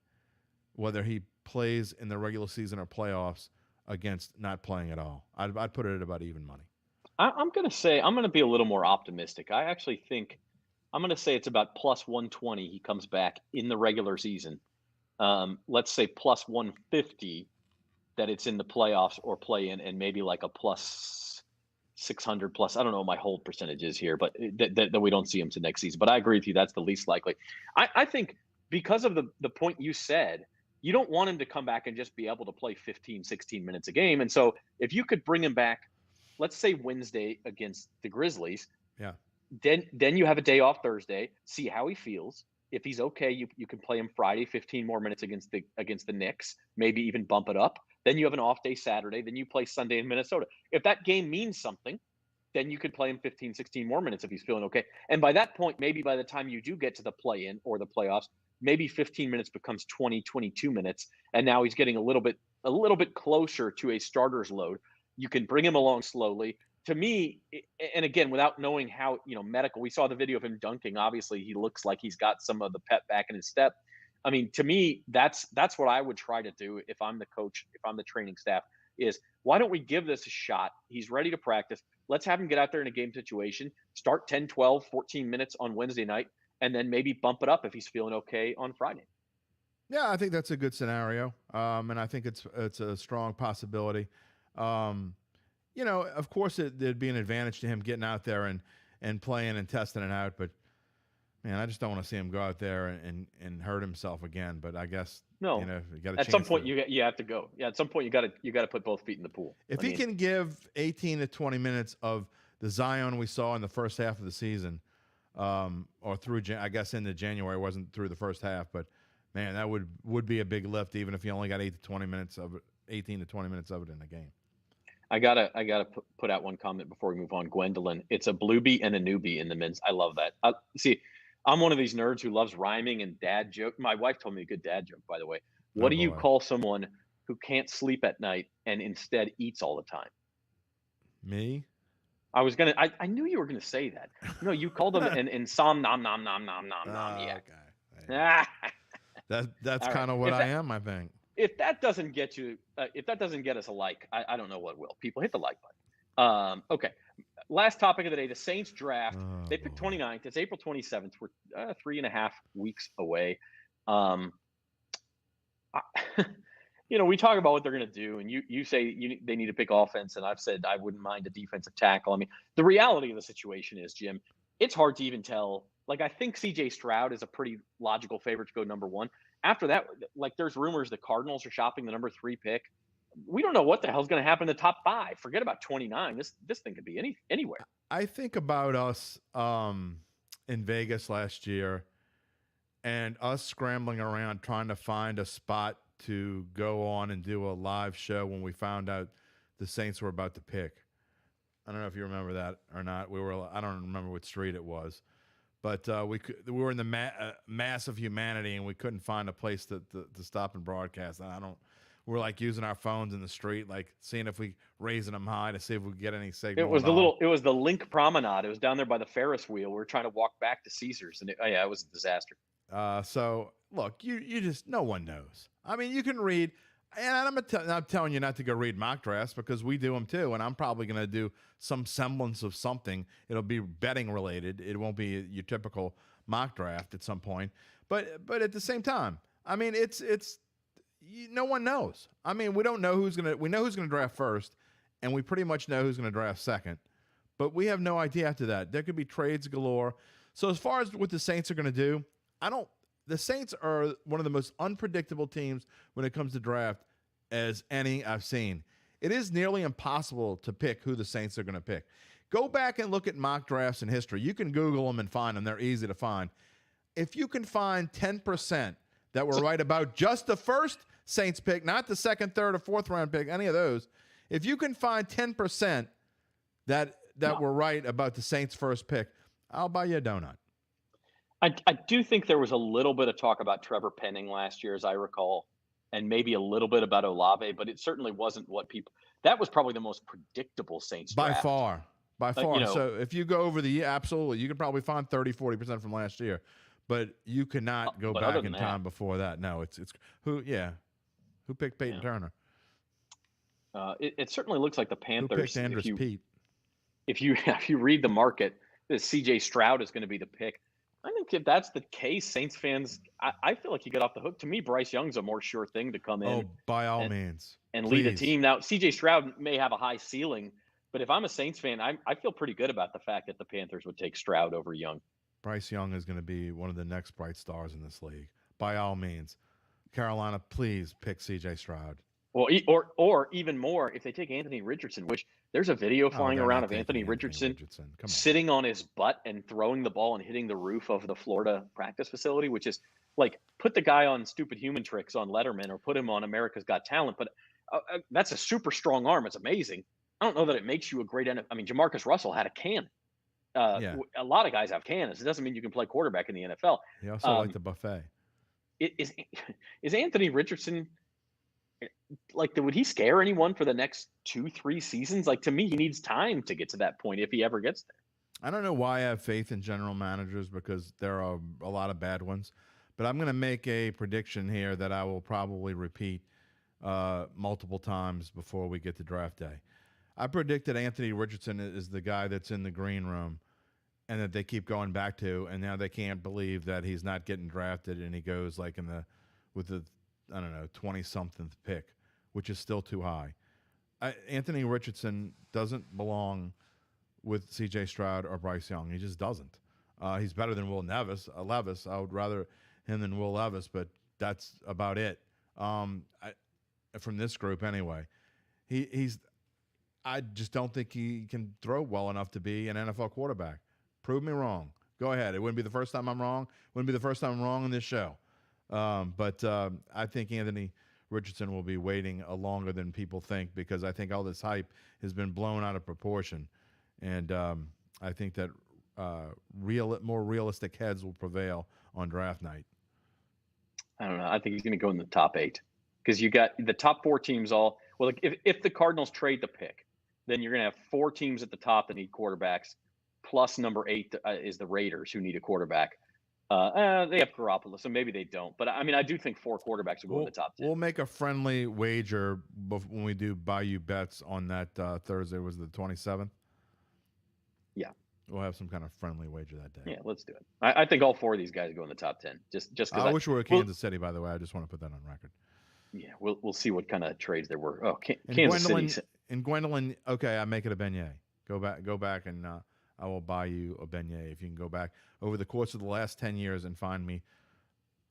B: whether he plays in the regular season or playoffs against not playing at all. I'd put it at about even money.
A: I'm going to be a little more optimistic. I actually think I'm going to say it's about plus 120. He comes back in the regular season. Let's say plus 150 that it's in the playoffs or play in, and maybe like a plus 600 plus. I don't know what my hold percentage is here, but that we don't see him to next season. But I agree with you. That's the least likely. I think because of the point you said, you don't want him to come back and just be able to play 15, 16 minutes a game. And so if you could bring him back, let's say Wednesday against the Grizzlies,
B: yeah.
A: Then you have a day off Thursday, see how he feels. If he's okay, you can play him Friday, 15 more minutes against the Knicks, maybe even bump it up. Then you have an off day Saturday, then you play Sunday in Minnesota. If that game means something, then you could play him 15, 16 more minutes if he's feeling okay. And by that point, maybe by the time you do get to the play-in or the playoffs, maybe 15 minutes becomes 20, 22 minutes, and now he's getting a little bit closer to a starter's load. You can bring him along slowly. To me, and again, without knowing how, medical, we saw the video of him dunking. Obviously, he looks like he's got some of the pep back in his step. I mean, to me, that's what I would try to do if I'm the coach, if I'm the training staff, is why don't we give this a shot? He's ready to practice. Let's have him get out there in a game situation, start 10, 12, 14 minutes on Wednesday night, and then maybe bump it up if he's feeling okay on Friday.
B: Yeah, I think that's a good scenario, and I think it's a strong possibility. Of course, there'd be an advantage to him getting out there and playing and testing it out, but man, I just don't want to see him go out there and hurt himself again. But I guess
A: no,
B: you got a
A: at some point you have to go. Yeah, at some point you got to put both feet in the pool.
B: If he can give 18 to 20 minutes of the Zion we saw in the first half of the season, or through I guess into January, it wasn't through the first half, but man, that would be a big lift, even if you only got 18 to 20 minutes of it in the game.
A: I gotta put out one comment before we move on. Gwendolyn, it's a bluebie and a newbie in the men's. I love that. See, I'm one of these nerds who loves rhyming and dad joke. My wife told me a good dad joke, by the way. What do you call someone who can't sleep at night and instead eats all the time?
B: Me?
A: I knew you were gonna say that. No, you called them in som nom nom nom nom nom nom. Yeah.
B: Okay. That's kind of what I am, I think.
A: If that doesn't get you, if that doesn't get us a like, I don't know what will. People, hit the like button. Okay. Last topic of the day: the Saints draft. They picked 29th. It's April 27th. We're 3.5 weeks away. We talk about what they're going to do, and you say they need to pick offense, and I've said I wouldn't mind a defensive tackle. I mean, the reality of the situation is, Jim, it's hard to even tell. Like, I think C.J. Stroud is a pretty logical favorite to go number one. After that, like, there's rumors the Cardinals are shopping the number 3 pick. We don't know what the hell's going to happen in the top 5. Forget about 29. This thing could be anywhere.
B: I think about us in Vegas last year and us scrambling around trying to find a spot to go on and do a live show when we found out the Saints were about to pick. I don't know if you remember that or not. I don't remember what street it was. But we were in the mass of humanity, and we couldn't find a place to stop and broadcast. We're like using our phones in the street, like seeing if we raising them high to see if we could get any signal.
A: It was the Link Promenade. It was down there by the Ferris wheel. We were trying to walk back to Caesars, and it was a disaster.
B: So look, you just, no one knows. I mean, you can read, and I'm telling you not to go read mock drafts because we do them too, and I'm probably going to do some semblance of something. It'll be betting related. It won't be your typical mock draft at some point. But at the same time, I mean, it's no one knows. I mean, we don't know we know who's gonna draft first, and we pretty much know who's gonna draft second, but we have no idea after that. There could be trades galore. So as far as what the Saints are gonna do, the Saints are one of the most unpredictable teams when it comes to draft as any I've seen. It is nearly impossible to pick who the Saints are going to pick. Go back and look at mock drafts in history. You can Google them and find them. They're easy to find. If you can find 10% that were right about just the first Saints pick, not the second, third, or fourth round pick, any of those, if you can find 10% that were right about the Saints' first pick, I'll buy you a donut.
A: I do think there was a little bit of talk about Trevor Penning last year, as I recall, and maybe a little bit about Olave, but it certainly wasn't what people – that was probably the most predictable Saints draft.
B: By far. So if you go over the year, absolutely, you could probably find 30, 40% from last year, but you cannot go back in time before that. No, it's who picked Peyton Turner?
A: It certainly looks like the Panthers.
B: Who picked Andrus Pete?
A: If you read the market, C.J. Stroud is going to be the pick. I think if that's the case, Saints fans, I feel like you get off the hook. To me, Bryce Young's a more sure thing to come in.
B: Oh, by all means.
A: And lead a team. Now, C.J. Stroud may have a high ceiling, but if I'm a Saints fan, I feel pretty good about the fact that the Panthers would take Stroud over Young.
B: Bryce Young is going to be one of the next bright stars in this league. By all means. Carolina, please pick C.J. Stroud.
A: Well, or even more, if they take Anthony Richardson, which there's a video flying around of Anthony Richardson sitting on his butt and throwing the ball and hitting the roof of the Florida practice facility, which is like, put the guy on Stupid Human Tricks on Letterman or put him on America's Got Talent. But that's a super strong arm. It's amazing. I don't know that it makes you a great NFL. I mean, Jamarcus Russell had a cannon.
B: Yeah.
A: A lot of guys have cannons. It doesn't mean you can play quarterback in the NFL.
B: He also liked
A: Um,
B: the buffet.
A: is is Anthony Richardson like? Would he scare anyone for the next 2-3 seasons? Like, to me, he needs time to get to that point if he ever gets there.
B: I don't know why I have faith in general managers because there are a lot of bad ones. But I'm going to make a prediction here that I will probably repeat multiple times before we get to draft day. I predicted Anthony Richardson is the guy that's in the green room and that they keep going back to, and now they can't believe that he's not getting drafted and he goes like with the, I don't know, 20-something pick, which is still too high. Anthony Richardson doesn't belong with C.J. Stroud or Bryce Young. He just doesn't. He's better than Will Levis. I would rather him than Will Levis, but that's about it. From this group anyway, he's. I just don't think he can throw well enough to be an NFL quarterback. Prove me wrong. Go ahead. It wouldn't be the first time I'm wrong. Wouldn't be the first time I'm wrong in this show. But I think Anthony Richardson will be waiting longer than people think because I think all this hype has been blown out of proportion. And I think that more realistic heads will prevail on draft night.
A: I don't know. I think he's going to go in the top 8 because you got the top 4 teams all. Well, like if the Cardinals trade the pick, then you're going to have 4 teams at the top that need quarterbacks, plus number 8 is the Raiders who need a quarterback. They have Garoppolo, so maybe they don't. But I mean, I do think 4 quarterbacks will go in the top 10.
B: We'll make a friendly wager when we do Bayou Bets on that Thursday. Was it the 27th?
A: Yeah.
B: We'll have some kind of friendly wager that day.
A: Yeah, let's do it. I think all 4 of these guys go in the top 10. Just because
B: I wish we were Kansas City, by the way. I just want to put that on record.
A: Yeah, we'll see what kind of trades there were. Oh, Kansas City.
B: And Gwendolyn, okay, I make it a beignet. Go back, and I will buy you a beignet if you can go back over the course of the last 10 years and find me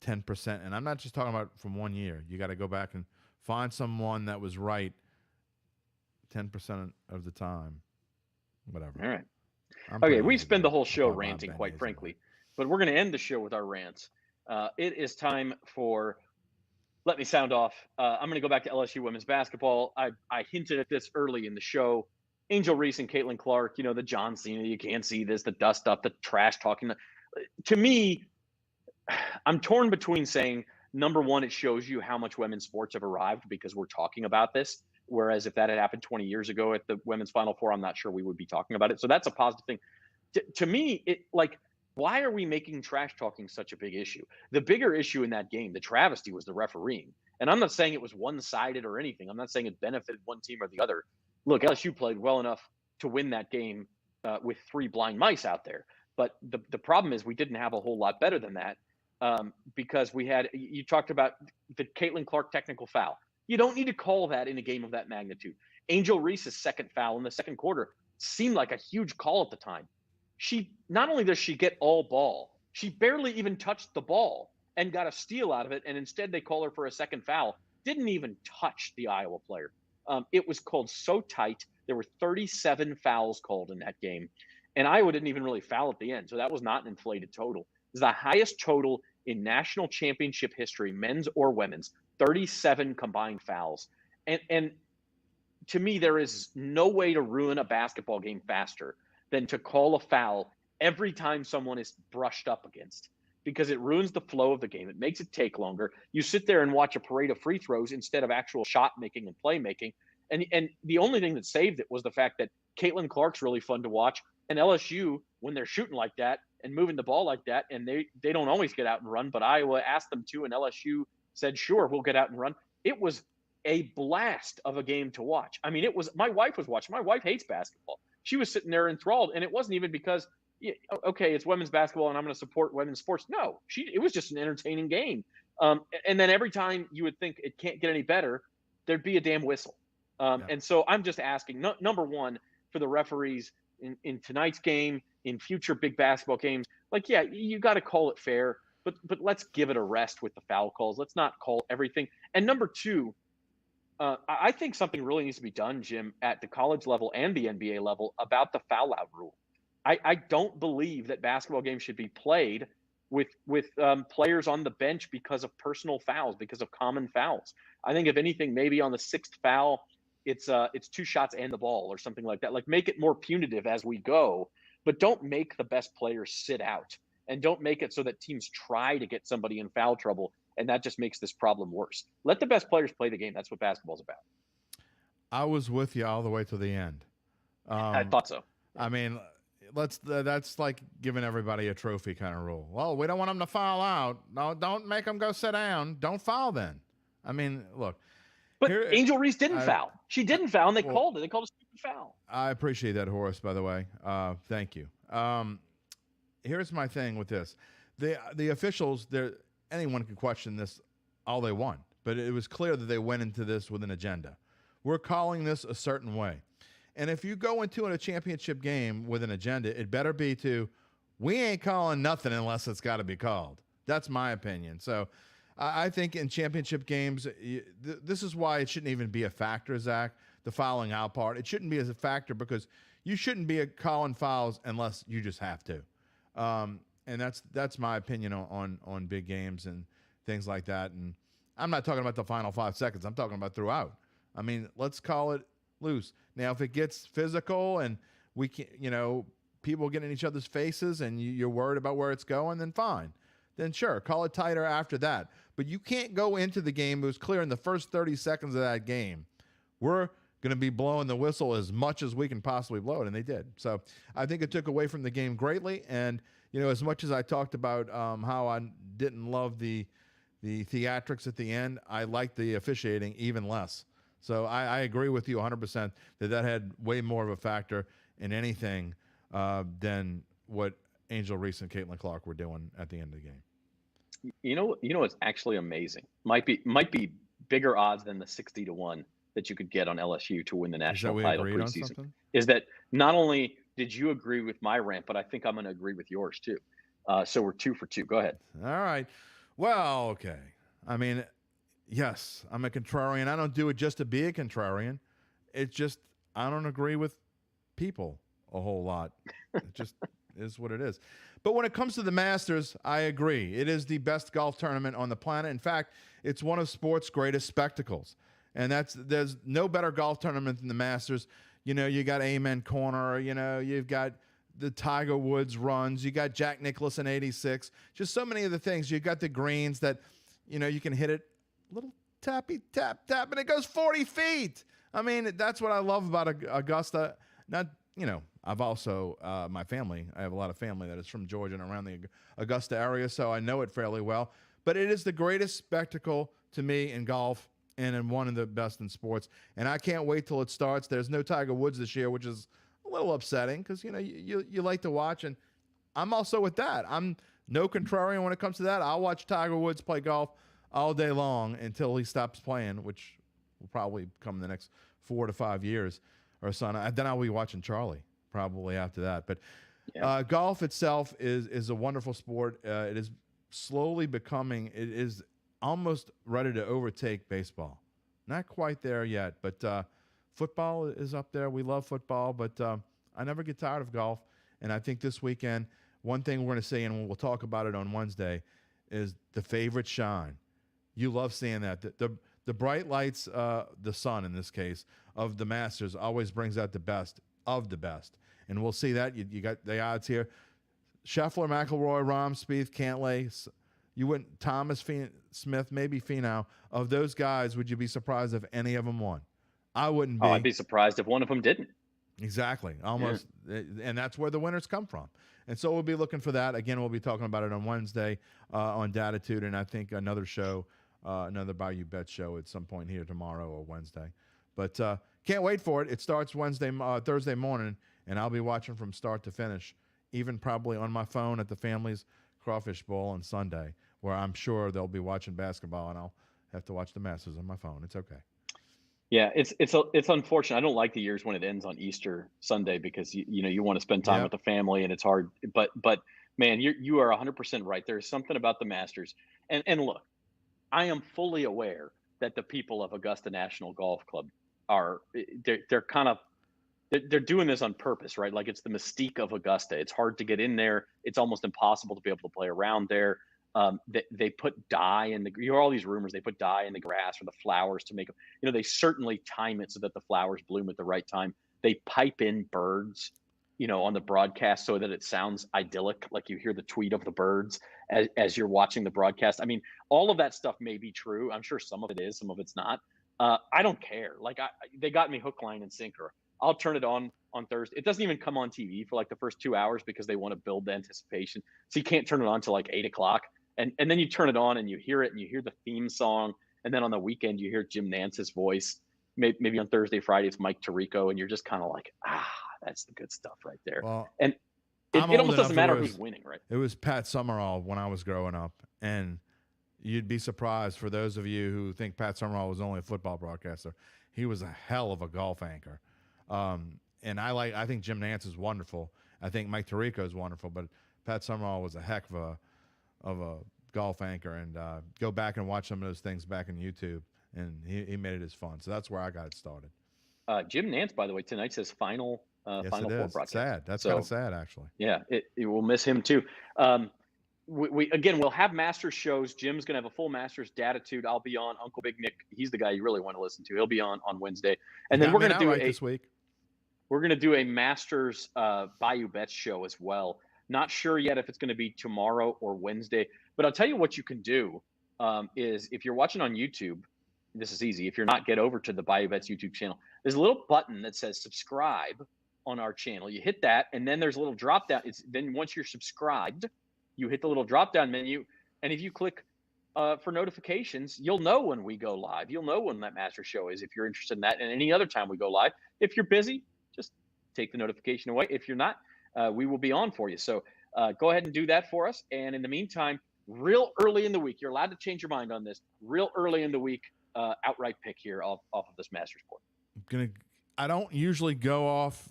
B: 10%. And I'm not just talking about from 1 year. You got to go back and find someone that was right 10% of the time. Whatever.
A: All right. Okay, we spend the whole show ranting, quite frankly, but we're going to end the show with our rants. It is time for. Let me sound off. I'm going to go back to LSU women's basketball. I hinted at this early in the show. Angel Reese and Caitlin Clark, the John Cena, you can't see this, the dust up, the trash talking. To me, I'm torn between saying, number one, it shows you how much women's sports have arrived because we're talking about this. Whereas if that had happened 20 years ago at the women's Final Four, I'm not sure we would be talking about it. So that's a positive thing. To me, why are we making trash talking such a big issue? The bigger issue in that game, the travesty, was the refereeing. And I'm not saying it was one-sided or anything. I'm not saying it benefited one team or the other. Look, LSU played well enough to win that game with 3 blind mice out there. But the problem is we didn't have a whole lot better than that because you talked about the Caitlin Clark technical foul. You don't need to call that in a game of that magnitude. Angel Reese's second foul in the second quarter seemed like a huge call at the time. Not only does she get all ball, she barely even touched the ball and got a steal out of it. And instead they call her for a second foul. Didn't even touch the Iowa player. It was called so tight. There were 37 fouls called in that game. And Iowa didn't even really foul at the end. So that was not an inflated total. It's the highest total in national championship history, men's or women's, 37 combined fouls. And to me, there is no way to ruin a basketball game faster than to call a foul every time someone is brushed up against, because it ruins the flow of the game. It makes it take longer. You sit there and watch a parade of free throws instead of actual shot making and play making. And the only thing that saved it was the fact that Caitlin Clark's really fun to watch. And LSU, when they're shooting like that and moving the ball like that, and they don't always get out and run, but Iowa asked them to, and LSU said, sure, we'll get out and run. It was a blast of a game to watch. I mean, my wife was watching. My wife hates basketball. She was sitting there enthralled, and it wasn't even because, okay, it's women's basketball and I'm going to support women's sports. No, it was just an entertaining game. And then every time you would think it can't get any better, there'd be a damn whistle. And so I'm just asking, number one, for the referees in tonight's game, in future big basketball games, you got to call it fair, but let's give it a rest with the foul calls. Let's not call everything. And number two, I think something really needs to be done, Jim, at the college level and the NBA level about the foul out rule. I don't believe that basketball games should be played with players on the bench because of personal fouls, because of common fouls. I think if anything, maybe on the 6th foul, it's 2 shots and the ball or something like that. Like, make it more punitive as we go, but don't make the best players sit out, and don't make it so that teams try to get somebody in foul trouble, and that just makes this problem worse. Let the best players play the game. That's what basketball's about.
B: I was with you all the way to the end.
A: I thought so.
B: I mean, that's like giving everybody a trophy kind of rule. Well, we don't want them to foul out. No, don't make them go sit down. Don't foul then. I mean, look.
A: But Angel Reese didn't foul. She didn't foul, and they called it. They called a stupid foul.
B: I appreciate that, Horace, by the way. Thank you. Here's my thing with this. The officials, anyone can question this all they want, but it was clear that they went into this with an agenda. We're calling this a certain way. And if you go into a championship game with an agenda, it better be we ain't calling nothing unless it's got to be called. That's my opinion. So I think in championship games, this is why it shouldn't even be a factor, Zach, the fouling out part. It shouldn't be as a factor because you shouldn't be calling fouls unless you just have to. And that's my opinion on big games and things like that. And I'm not talking about the final 5 seconds. I'm talking about throughout. I mean, let's call it loose. Now, if it gets physical and we can, people get in each other's faces and you're worried about where it's going, then fine. Then sure, call it tighter after that. But you can't go into the game. It was clear in the first 30 seconds of that game, we're going to be blowing the whistle as much as we can possibly blow it, and they did. So I think it took away from the game greatly. And, as much as I talked about how I didn't love the theatrics at the end, I liked the officiating even less. So I agree with you 100% that had way more of a factor in anything than what Angel Reese and Caitlin Clark were doing at the end of the game.
A: You know what's actually amazing? Might be bigger odds than the 60-1 that you could get on LSU to win the national title preseason. Is that not only did you agree with my rant, but I think I'm going to agree with yours too. So we're 2 for 2. Go ahead.
B: All right. Well, okay. I mean, yes, I'm a contrarian. I don't do it just to be a contrarian. It's just I don't agree with people a whole lot. It just is what it is. But when it comes to the Masters, I agree. It is the best golf tournament on the planet. In fact, it's one of sports' greatest spectacles. And there's no better golf tournament than the Masters. You got Amen Corner. You've got the Tiger Woods runs. You got Jack Nicklaus in '86. Just so many of the things. You got the greens that, you can hit it little tappy tap tap, and it goes 40 feet. I mean, that's what I love about Augusta. Not, I've also my family. I have a lot of family that is from Georgia and around the Augusta area, so I know it fairly well. But it is the greatest spectacle to me in golf and in one of the best in sports. And I can't wait till it starts. There's no Tiger Woods this year, which is a little upsetting because you like to watch, and I'm also with that. I'm no contrarian when it comes to that. I'll watch Tiger Woods play golf all day long until he stops playing, which will probably come in the next 4 to 5 years or so. Then I'll be watching Charlie probably after that. But golf itself is a wonderful sport. It is slowly becoming, it is almost ready to overtake baseball. Not quite there yet, but football is up there. We love football, but I never get tired of golf. And I think this weekend, one thing we're going to say, and we'll talk about it on Wednesday, is the favorite shine. You love seeing that. The bright lights, the sun in this case, of the Masters always brings out the best of the best. And we'll see that. You got the odds here. Scheffler, McIlroy, Rahm, Spieth, Cantlay. You wouldn't, Thomas, Smith, maybe Finau. Of those guys, would you be surprised if any of them won? I wouldn't be.
A: Oh, I'd be surprised if one of them didn't.
B: Exactly. Almost. Yeah. And that's where the winners come from. And so we'll be looking for that. Again, we'll be talking about it on Wednesday on Datitude, and I think another show, another Bayou Bets show at some point here tomorrow or Wednesday. But can't wait for it. It starts Thursday morning, and I'll be watching from start to finish, even probably on my phone at the family's Crawfish Bowl on Sunday, where I'm sure they'll be watching basketball, and I'll have to watch the Masters on my phone. It's okay.
A: Yeah, it's unfortunate. I don't like the years when it ends on Easter Sunday because you want to spend time with the family, and it's hard. But man, you are 100% right. There's something about the Masters, and look, I am fully aware that the people of Augusta National Golf Club they're kind of they're doing this on purpose, right? Like, it's the mystique of Augusta. It's hard to get in there. It's almost impossible to be able to play around there. They put dye in you hear all these rumors. They put dye in the grass or the flowers to make them. They certainly time it so that the flowers bloom at the right time. They pipe in birds, on the broadcast so that it sounds idyllic, like you hear the tweet of the birds as you're watching the broadcast. I mean, all of that stuff may be true. I'm sure some of it is, some of it's not. I don't care. Like they got me hook, line, and sinker. I'll turn it on Thursday. It doesn't even come on TV for like the first 2 hours because they want to build the anticipation. So you can't turn it on till like 8 o'clock. And then you turn it on and you hear it and you hear the theme song. And then on the weekend, you hear Jim Nance's voice. Maybe on Thursday, Friday, it's Mike Tirico. And you're just kind of like, that's the good stuff right there.
B: Well,
A: and it almost doesn't matter who's winning, right?
B: It was Pat Summerall when I was growing up. And you'd be surprised, for those of you who think Pat Summerall was only a football broadcaster, he was a hell of a golf anchor. And I think Jim Nance is wonderful. I think Mike Tirico is wonderful, but Pat Summerall was a heck of a golf anchor. And go back and watch some of those things back on YouTube, and he made it as fun. So that's where I got it started.
A: Jim Nance, by the way, tonight's his final
B: yes,
A: Final Four broadcast.
B: Sad. That's kind of sad, actually.
A: Yeah, it will miss him too. We'll have Masters shows. Jim's gonna have a full Masters Datitude. I'll be on. Uncle Big Nick, he's the guy you really want to listen to. He'll be on Wednesday, and then we're gonna do
B: this week.
A: We're gonna do a Masters Bayou Bets show as well. Not sure yet if it's going to be tomorrow or Wednesday, but I'll tell you what you can do is if you're watching on YouTube, this is easy. If you're not, get over to the Bayou Bets YouTube channel. There's a little button that says subscribe on our channel. You hit that, and then there's a little drop down. Then once you're subscribed, you hit the little drop down menu, and if you click for notifications, you'll know when we go live. You'll know when that master show is if you're interested in that, and any other time we go live. If you're busy, just take the notification away. If you're not, we will be on for you. So go ahead and do that for us. And in the meantime, real early in the week, you're allowed to change your mind on this. Real early in the week, outright pick here off of this Masters board.
B: I don't usually go off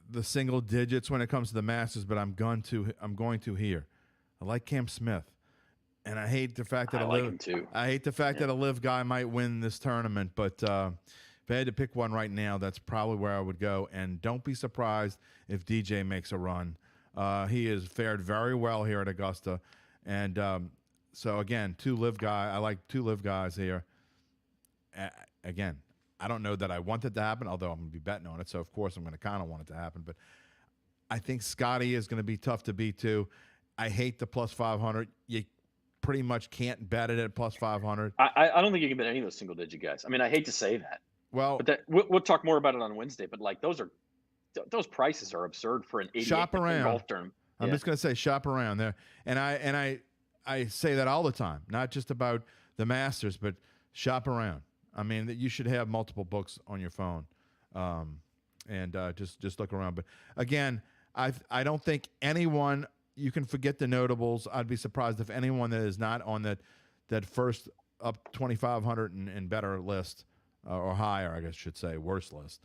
B: the single digits when it comes to the Masters, but I'm going to here. I like Cam Smith, and I hate the fact that that a live guy might win this tournament. But if I had to pick one right now, that's probably where I would go. And don't be surprised if DJ makes a run. He has fared very well here at Augusta, and so again, I like two live guys here. Again, I don't know that I want it to happen, although I'm going to be betting on it. So, of course, I'm going to kind of want it to happen. But I think Scotty is going to be tough to beat, too. I hate the plus 500. You pretty much can't bet it at plus 500.
A: I don't think you can bet any of those single-digit guys. I mean, I hate to say that.
B: Well,
A: but we'll talk more about it on Wednesday. But, like, those prices are absurd for an 88 golf tournament.
B: I'm just going to say shop around there. And I say that all the time, not just about the Masters, but shop around. I mean, that you should have multiple books on your phone, and just look around. But again, I don't think anyone. You can forget the notables. I'd be surprised if anyone that is not on that first up 2,500 and better list or higher, I guess I should say, worse list,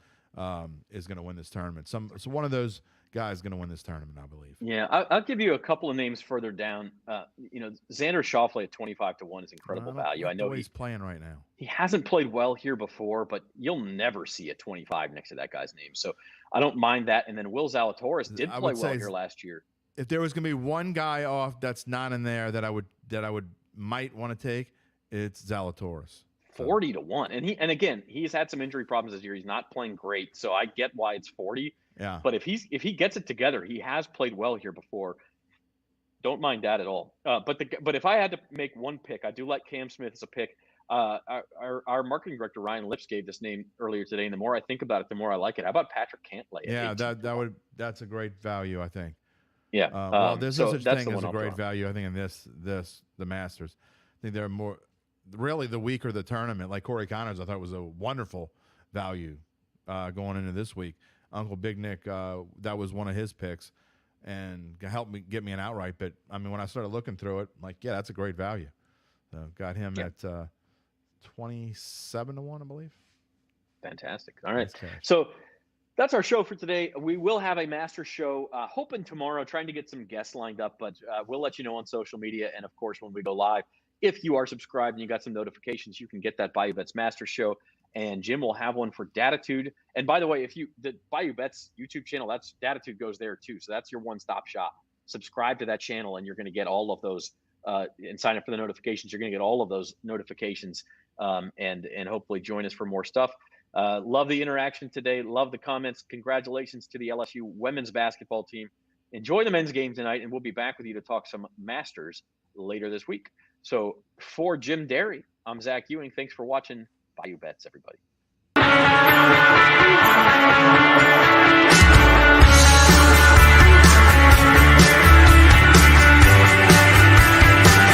B: is going to win this tournament. So one of those guys is going to win this tournament, I believe.
A: Yeah, I'll give you a couple of names further down. Xander Schauffele at 25-1 is incredible value. I know
B: he's playing right now.
A: He hasn't played well here before, but you'll never see a 25 next to that guy's name. So I don't mind that. And then Will Zalatoris did play well here last year.
B: If there was going to be one guy off that's not in there that I would might want to take, it's Zalatoris.
A: 40-1, and again, he's had some injury problems this year. He's not playing great, so I get why it's 40.
B: Yeah.
A: But if he gets it together, he has played well here before. Don't mind that at all. But if I had to make one pick, I do like Cam Smith as a pick. Our marketing director Ryan Lips gave this name earlier today, and the more I think about it, the more I like it. How about Patrick Cantlay?
B: Yeah, that's a great value, I think.
A: Yeah.
B: Well, there's no such thing as a great value, I think, in the Masters. I think they're more really the weaker the tournament. Like Corey Connors, I thought was a wonderful value going into this week. Uncle Big Nick, that was one of his picks, and helped me get me an outright. But I mean, when I started looking through it, I'm like, yeah, that's a great value. So got him at 27-1, I believe.
A: Fantastic. All right, so that's our show for today. We will have a master show, hoping tomorrow, trying to get some guests lined up, but we'll let you know on social media. And of course, when we go live, if you are subscribed and you got some notifications, you can get that Bayou Bets master show, and Jim will have one for Datitude. And by the way, the Bayou Bets YouTube channel, that's Datitude goes there too. So that's your one-stop shop. Subscribe to that channel and you're going to get all of those and sign up for the notifications. You're going to get all of those notifications, and hopefully join us for more stuff. Love the interaction today. Love the comments. Congratulations to the LSU women's basketball team. Enjoy the men's game tonight, and we'll be back with you to talk some Masters later this week. So for Jim Derry, I'm Zach Ewing. Thanks for watching Bayou Bets, everybody.